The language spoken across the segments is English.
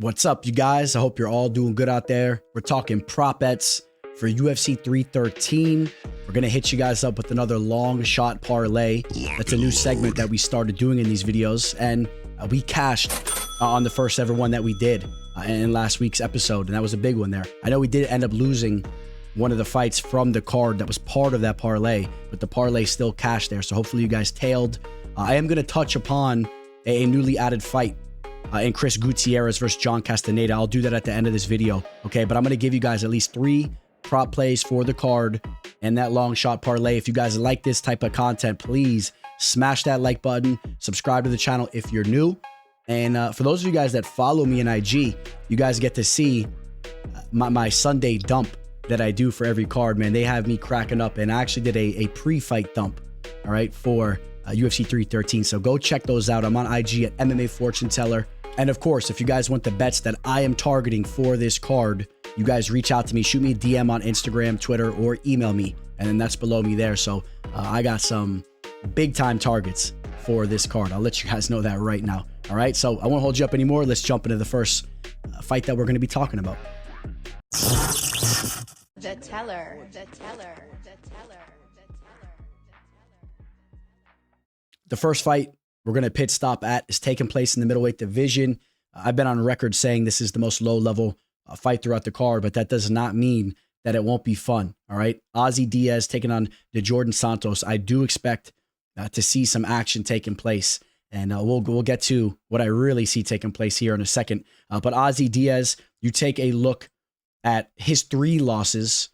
What's up, you guys? I hope you're all doing good out there. We're talking prop bets for UFC 313. We're going to hit you guys up with another long shot parlay. That's a new segment that we started doing in these videos. And we cashed on the first ever one that we did in last week's episode. And that was a big one there. I know we did end up losing one of the fights from the card that was part of that parlay, but the parlay still cashed there. So hopefully you guys tailed. I am going to touch upon a newly added fight in Chris Gutierrez versus John Castaneda. I'll do that at the end of this video, okay? But I'm going to give you guys at least 3 prop plays for the card and that long shot parlay. If you guys like this type of content, please smash that like button, subscribe to the channel if you're new. And for those of you guys that follow me in IG, you guys get to see my Sunday dump that I do for every card, man. They have me cracking up, and I actually did a pre-fight dump, all right, for UFC 313. So go check those out. I'm on IG at mmafortuneteller. And of course, if you guys want the bets that I am targeting for this card, you guys reach out to me, shoot me a DM on Instagram, Twitter, or email me. And then that's below me there. So I got some big time targets for this card. I'll let you guys know that right now. All right. So I won't hold you up anymore. Let's jump into the first fight that we're going to be talking about. The teller. The first fight we're going to pit stop at is taking place in the middleweight division. I've been on record saying this is the most low-level fight throughout the card, but that does not mean that it won't be fun, all right? Ozzy Diaz taking on Jordan Santos. I do expect to see some action taking place, and we'll get to what I really see taking place here in a second. But Ozzy Diaz, you take a look at his 3 losses.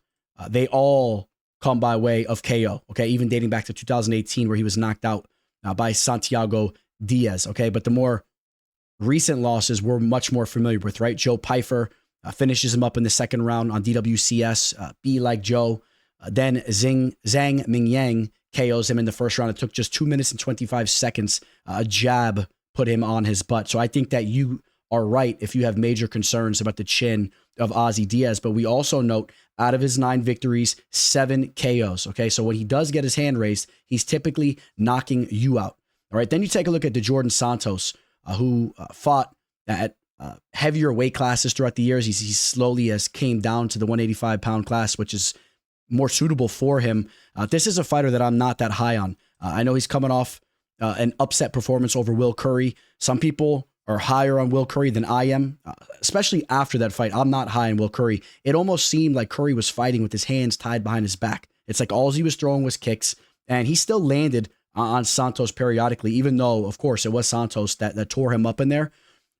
They all come by way of KO, okay? Even dating back to 2018 where he was knocked out by Santiago Diaz, okay? But the more recent losses we're much more familiar with, right? Joe Pyfer finishes him up in the second round on DWCS. Be Like Joe. Then Zhang Mingyang KOs him in the first round. It took just 2 minutes and 25 seconds. A jab put him on his butt. So I think that you are right if you have major concerns about the chin of Ozzy Diaz. But we also note, out of his 9 victories, 7 KOs. Okay, so when he does get his hand raised, he's typically knocking you out. All right, then you take a look at Jordan Santos, who fought at heavier weight classes throughout the years. He slowly has came down to the 185-pound class, which is more suitable for him. This is a fighter that I'm not that high on. I know he's coming off an upset performance over Will Curry. Some people are higher on Will Curry than I am, especially after that fight. I'm not high on Will Curry. It almost seemed like Curry was fighting with his hands tied behind his back. It's like all he was throwing was kicks, and he still landed on Santos periodically, even though, of course, it was Santos that tore him up in there,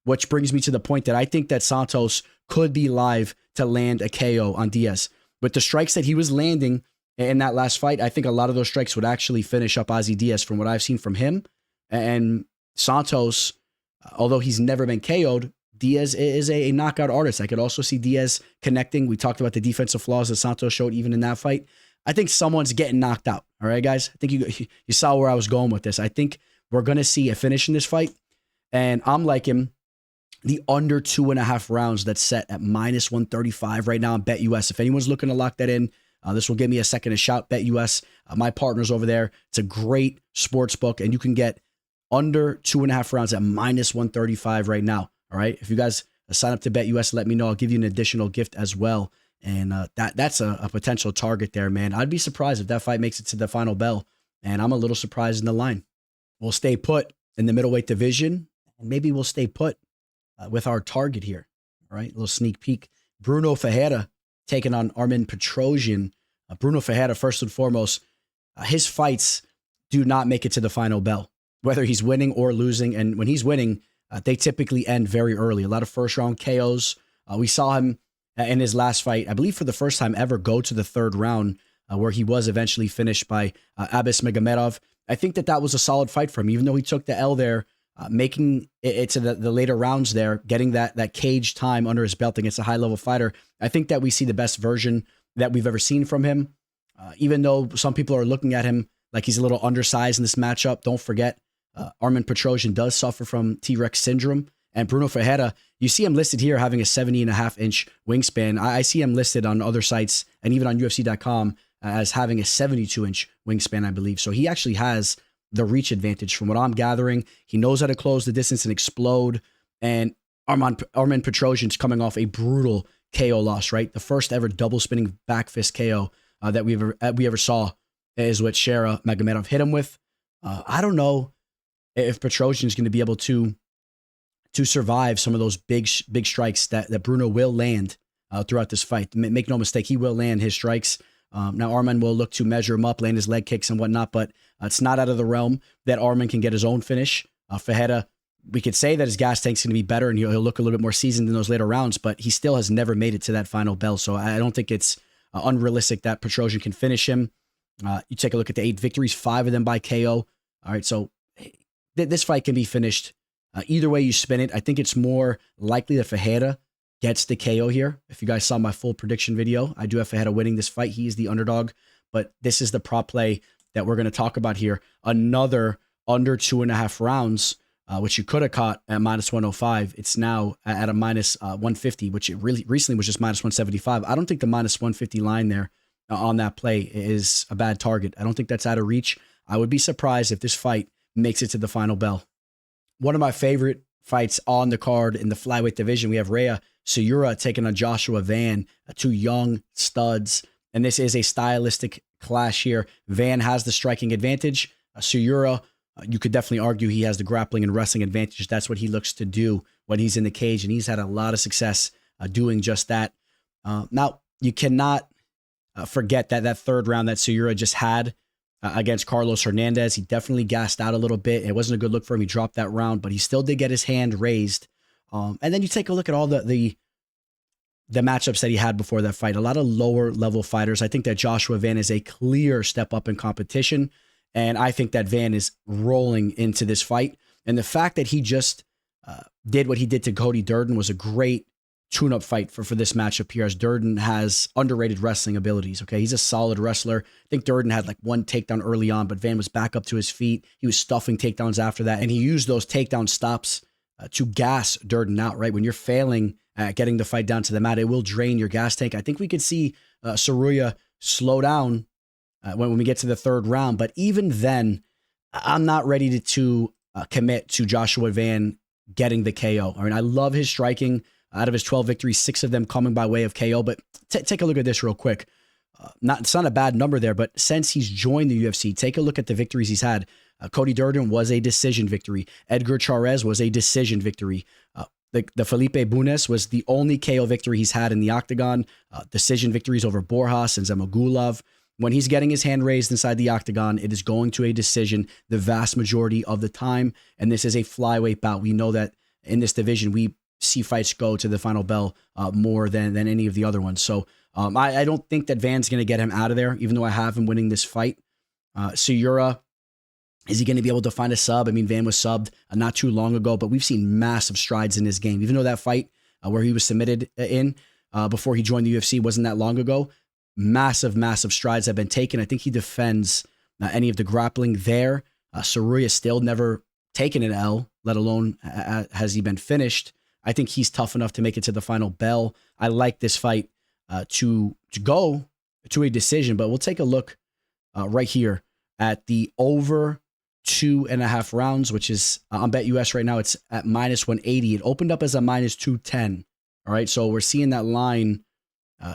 which brings me to the point that I think that Santos could be live to land a KO on Diaz. With the strikes that he was landing in that last fight, I think a lot of those strikes would actually finish up Ozzy Diaz from what I've seen from him. And Santos, although he's never been KO'd, Diaz is a knockout artist. I could also see Diaz connecting. We talked about the defensive flaws that Santos showed even in that fight. I think someone's getting knocked out. All right, guys? I think you saw where I was going with this. I think we're going to see a finish in this fight. And I'm liking the under 2.5 rounds that's set at minus 135 right now on BetUS. If anyone's looking to lock that in, this will give me a second to shout. BetUS, my partners over there. It's a great sports book, and you can get under 2.5 rounds at minus 135 right now. All right. If you guys sign up to BetUS, let me know. I'll give you an additional gift as well. And that's a potential target there, man. I'd be surprised if that fight makes it to the final bell. And I'm a little surprised in the line. We'll stay put in the middleweight division. And maybe we'll stay put with our target here. All right. A little sneak peek. Bruno Ferreira taking on Armen Petrosyan. Bruno Ferreira, first and foremost, his fights do not make it to the final bell, whether he's winning or losing. And when he's winning, they typically end very early. A lot of first-round KOs. We saw him in his last fight, I believe for the first time ever, go to the 3rd round, where he was eventually finished by Abis Magomedov. I think that was a solid fight for him, even though he took the L there, making it to the later rounds there, getting that cage time under his belt against a high-level fighter. I think that we see the best version that we've ever seen from him. Even though some people are looking at him like he's a little undersized in this matchup, don't forget, Armen Petrosyan does suffer from T-Rex syndrome. And Bruno Ferreira, you see him listed here having a 70.5-inch wingspan. I see him listed on other sites and even on UFC.com as having a 72-inch wingspan, I believe. So he actually has the reach advantage from what I'm gathering. He knows how to close the distance and explode. And Armen Petrosyan's coming off a brutal KO loss, right? The first ever double spinning back fist KO that we ever saw is what Shera Magomedov hit him with. I don't know if Petrosyan's going to be able to survive some of those big strikes that Bruno will land throughout this fight. Make no mistake, he will land his strikes. Now Armen will look to measure him up, land his leg kicks and whatnot, but it's not out of the realm that Armen can get his own finish. Ferreira, we could say that his gas tank's going to be better and he'll look a little bit more seasoned in those later rounds, but he still has never made it to that final bell. So I don't think it's unrealistic that Petrosyan can finish him. You take a look at the 8 victories, 5 of them by KO. All right, so this fight can be finished either way you spin it. I think it's more likely that Ferreira gets the KO here. If you guys saw my full prediction video, I do have Ferreira winning this fight. He is the underdog, but this is the prop play that we're going to talk about here. Another under 2.5 rounds, which you could have caught at minus 105. It's now at a minus 150, which it really recently was just minus 175. I don't think the minus 150 line there on that play is a bad target. I don't think that's out of reach. I would be surprised if this fight makes it to the final bell. One of my favorite fights on the card in the flyweight division, we have Rhea Suyura taking on Joshua Van, 2 young studs. And this is a stylistic clash here. Van has the striking advantage. Suyura, you could definitely argue he has the grappling and wrestling advantage. That's what he looks to do when he's in the cage, and he's had a lot of success doing just that. Now, you cannot forget that third round that Suyura just had against Carlos Hernandez. He definitely gassed out a little bit. It wasn't a good look for him. He dropped that round, but he still did get his hand raised. And then you take a look at all the matchups that he had before that fight. A lot of lower level fighters. I think that Joshua Van is a clear step up in competition. And I think that Van is rolling into this fight. And the fact that he just did what he did to Cody Durden was a great tune-up fight for this matchup here, as Durden has underrated wrestling abilities. Okay, he's a solid wrestler. I think Durden had like 1 takedown early on, but Van was back up to his feet. He was stuffing takedowns after that, and he used those takedown stops to gas Durden out, right? When you're failing at getting the fight down to the mat, it will drain your gas tank. I think we could see Suyura slow down when we get to the third round, but even then, I'm not ready to commit to Joshua Van getting the KO. I mean, I love his striking. Out of his 12 victories, 6 of them coming by way of KO. But take a look at this real quick. It's not a bad number there, but since he's joined the UFC, take a look at the victories he's had. Cody Durden was a decision victory. Edgar Chairez was a decision victory. The Felipe Bunes was the only KO victory he's had in the octagon. Decision victories over Borjas and Zamagulov. When he's getting his hand raised inside the octagon, it is going to a decision the vast majority of the time. And this is a flyweight bout. We know that in this division, we see fights go to the final bell more than any of the other ones. So I don't think that Van's going to get him out of there, even though I have him winning this fight. Suyura, is he going to be able to find a sub? I mean, Van was subbed not too long ago, but we've seen massive strides in his game. Even though that fight where he was submitted in before he joined the UFC wasn't that long ago, massive strides have been taken. I think he defends any of the grappling there. Suyura still never taken an L, let alone has he been finished. I think he's tough enough to make it to the final bell. I like this fight to go to a decision, but we'll take a look right here at the over 2.5 rounds, which is on BetUS right now. It's at minus 180. It opened up as a minus 210. All right, so we're seeing that line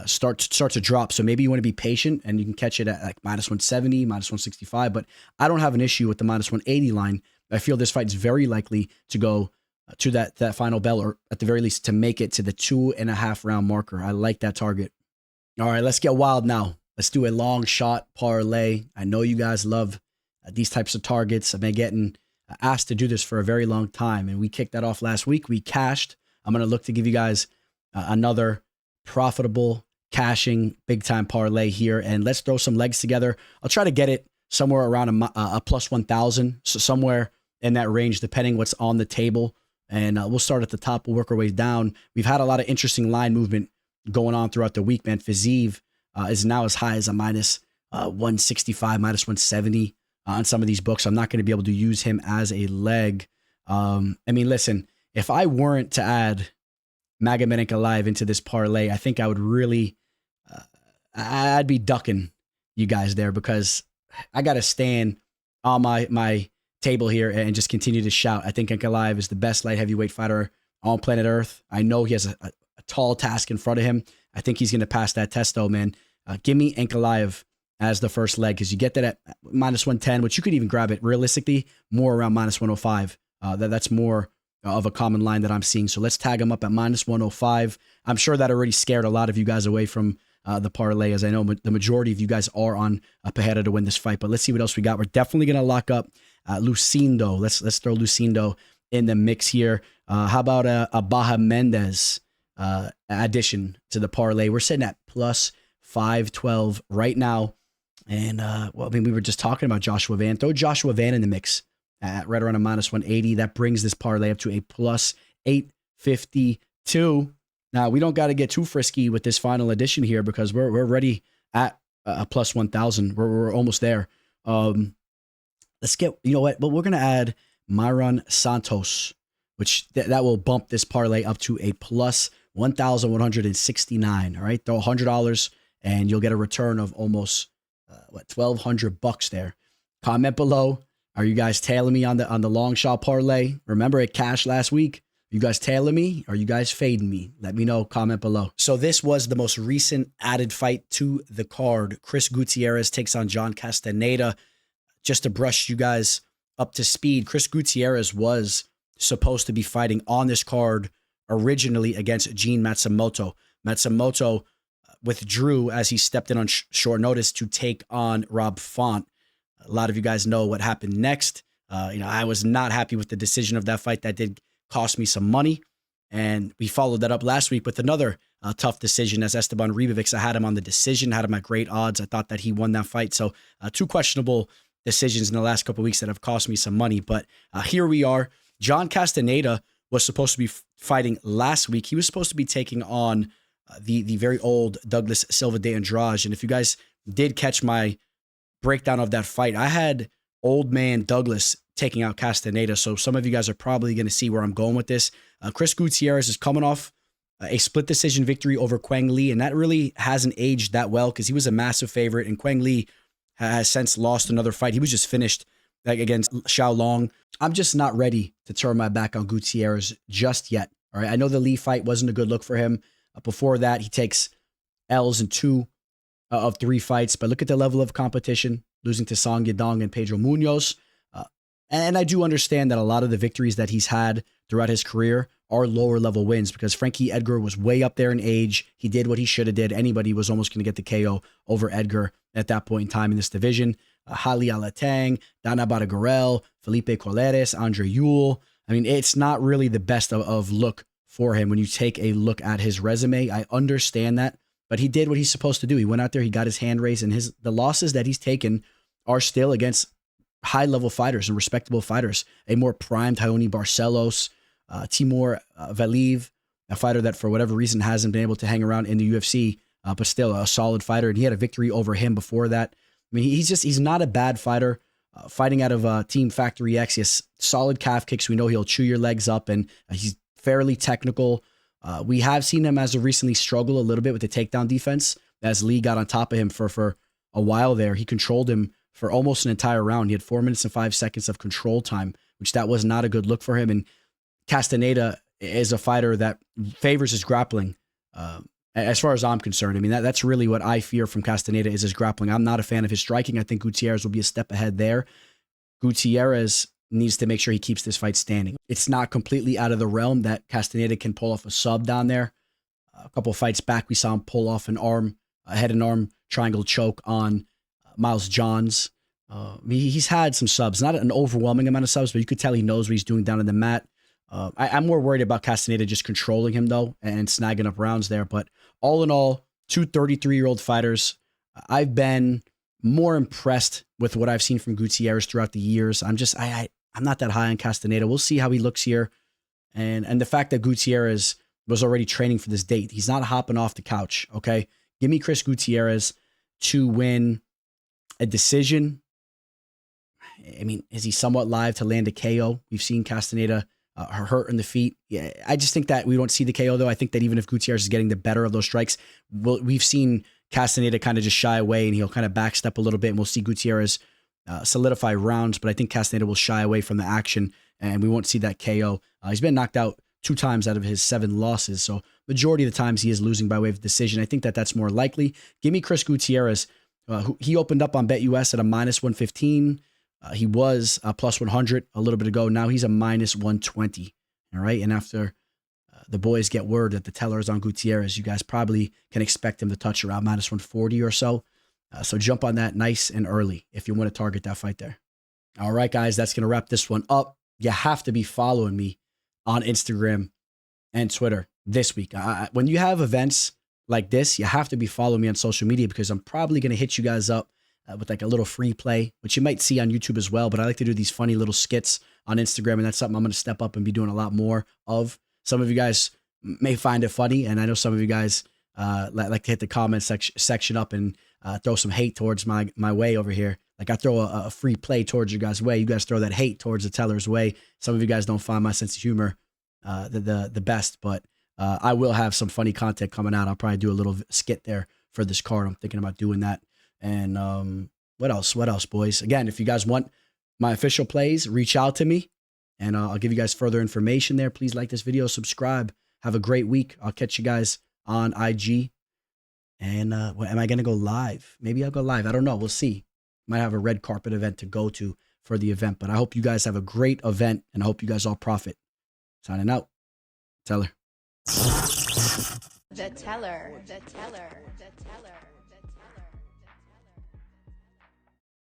start to drop. So maybe you want to be patient and you can catch it at like minus 170, minus 165. But I don't have an issue with the minus 180 line. I feel this fight is very likely to go to that final bell, or at the very least to make it to the 2.5 round marker. I like that target. All right, let's get wild now. Let's do a long shot parlay. I know you guys love these types of targets. I've been getting asked to do this for a very long time, and we kicked that off last week. We cashed. I'm going to look to give you guys another profitable cashing big time parlay here, and let's throw some legs together. I'll try to get it somewhere around a plus 1,000, so somewhere in that range, depending what's on the table. And we'll start at the top. We'll work our way down. We've had a lot of interesting line movement going on throughout the week, man. Fiziev is now as high as a minus 165, minus 170 on some of these books. I'm not going to be able to use him as a leg. I mean, listen, if I weren't to add Magomed Ankalaev into this parlay, I think I would really, I'd be ducking you guys there, because I got to stand on my table here and just continue to shout. I think Ankalaev is the best light heavyweight fighter on planet Earth. I know he has a tall task in front of him. I think he's going to pass that test, though, man. Give me Ankalaev as the first leg, because you get that at minus 110, which you could even grab it realistically more around minus 105. That's more of a common line that I'm seeing. So let's tag him up at minus 105. I'm sure that already scared a lot of you guys away from the parlay, as I know the majority of you guys are on Pereira to win this fight. But let's see what else we got. We're definitely going to lock up Lucindo. Let's throw Lucindo in the mix here. How about a Baja Mendez addition to the parlay? We're sitting at plus 512 right now. And, well, I mean, we were just talking about Joshua Van. Throw Joshua Van in the mix at right around a minus 180. That brings this parlay up to a plus 852. Now, we don't got to get too frisky with this final edition here, because we're already at a plus 1,000. We're almost there. Let's get, you know what? But we're going to add Myron Santos, which that will bump this parlay up to a plus 1,169. All right. Throw $100 and you'll get a return of almost, $1,200 there. Comment below. Are you guys tailing me on the Longshot Parlay? Remember it cashed last week? You guys tailing me? Or are you guys fading me? Let me know. Comment below. So this was the most recent added fight to the card. Chris Gutierrez takes on John Castaneda. Just to brush you guys up to speed, Chris Gutierrez was supposed to be fighting on this card originally against Gene Matsumoto. Matsumoto withdrew as he stepped in on short notice to take on Rob Font. A lot of you guys know what happened next. I was not happy with the decision of that fight. That did cost me some money. And we followed that up last week with another tough decision as Esteban Ribovics. I had him on the decision, had him at great odds. I thought that he won that fight. So two questionable decisions in the last couple of weeks that have cost me some money. But here we are. John Castaneda was supposed to be fighting last week. He was supposed to be taking on the very old Douglas Silva de Andrade. And if you guys did catch my breakdown of that fight, I had old man Douglas taking out Castaneda. So some of you guys are probably going to see where I'm going with this. Chris Gutierrez is coming off a split decision victory over Quang Lee, and that really hasn't aged that well because he was a massive favorite, and Quang Lee has since lost another fight. He was just finished against Xiao Long. I'm just not ready to turn my back on Gutierrez just yet. All right, I know the Lee fight wasn't a good look for him. Before that, he takes L's in 2 of 3 fights, but look at the level of competition, losing to Song Yadong and Pedro Munoz. And I do understand that a lot of the victories that he's had throughout his career are lower level wins because Frankie Edgar was way up there in age. He did what he should have did. Anybody was almost going to get the KO over Edgar at that point in time in this division. Hali Alatang, Dana Baragorel, Felipe Coleres, Andre Ewell. I mean, it's not really the best of look for him when you take a look at his resume. I understand that, but he did what he's supposed to do. He went out there, he got his hand raised, and the losses that he's taken are still against high-level fighters and respectable fighters. A more primed Tony Barcelos, Timur Valiyev, a fighter that for whatever reason hasn't been able to hang around in the UFC, but still a solid fighter. And he had a victory over him before that. I mean, he's not a bad fighter. Fighting out of Team Factory X, he has solid calf kicks. We know he'll chew your legs up, and he's fairly technical. We have seen him as of recently struggle a little bit with the takedown defense as Lee got on top of him for a while there. He controlled him for almost an entire round. He had 4 minutes and 5 seconds of control time, which that was not a good look for him. And Castaneda is a fighter that favors his grappling. As far as I'm concerned, I mean, that's really what I fear from Castaneda is his grappling. I'm not a fan of his striking. I think Gutierrez will be a step ahead there. Gutierrez needs to make sure he keeps this fight standing. It's not completely out of the realm that Castaneda can pull off a sub down there. A couple of fights back, we saw him pull off a head and arm triangle choke on Miles Johns. He's had some subs, not an overwhelming amount of subs, but you could tell he knows what he's doing down on the mat. I'm more worried about Castaneda just controlling him, though, and snagging up rounds there. But all in all, two 33-year-old fighters. I've been more impressed with what I've seen from Gutierrez throughout the years. I'm not that high on Castaneda. We'll see how he looks here. And the fact that Gutierrez was already training for this date. He's not hopping off the couch, okay? Give me Chris Gutierrez to win a decision. I mean, is he somewhat live to land a KO? We've seen Castaneda hurt in the feet. Yeah, I just think that we don't see the KO, though. I think that even if Gutierrez is getting the better of those strikes, we've seen Castaneda kind of just shy away, and he'll kind of backstep a little bit, and we'll see Gutierrez solidify rounds, but I think Castaneda will shy away from the action, and we won't see that KO. He's been knocked out 2 times out of his 7 losses. So majority of the times he is losing by way of decision. I think that that's more likely. Give me Chris Gutierrez. He opened up on BetUS at a -115. He was a +100 a little bit ago. Now he's a -120. All right. And after the boys get word that the teller is on Gutierrez, you guys probably can expect him to touch around -140 or so. So jump on that nice and early if you want to target that fight there. All right, guys, that's going to wrap this one up. You have to be following me on Instagram and Twitter this week. When you have events like this, you have to be following me on social media because I'm probably going to hit you guys up with like a little free play, which you might see on YouTube as well. But I like to do these funny little skits on Instagram, and that's something I'm going to step up and be doing a lot more of. Some of you guys may find it funny, and I know some of you guys like to hit the comment section up and throw some hate towards my way over here. Like I throw a free play towards you guys' way. You guys throw that hate towards the teller's way. Some of you guys don't find my sense of humor the best, but I will have some funny content coming out. I'll probably do a little skit there for this card. I'm thinking about doing that. And what else? What else, boys? Again, if you guys want my official plays, reach out to me, and I'll give you guys further information there. Please like this video, subscribe. Have a great week. I'll catch you guys on IG. And am I going to go live? Maybe I'll go live. I don't know. We'll see. Might have a red carpet event to go to for the event. But I hope you guys have a great event, and I hope you guys all profit. Signing out. Teller. The teller. The teller. The teller.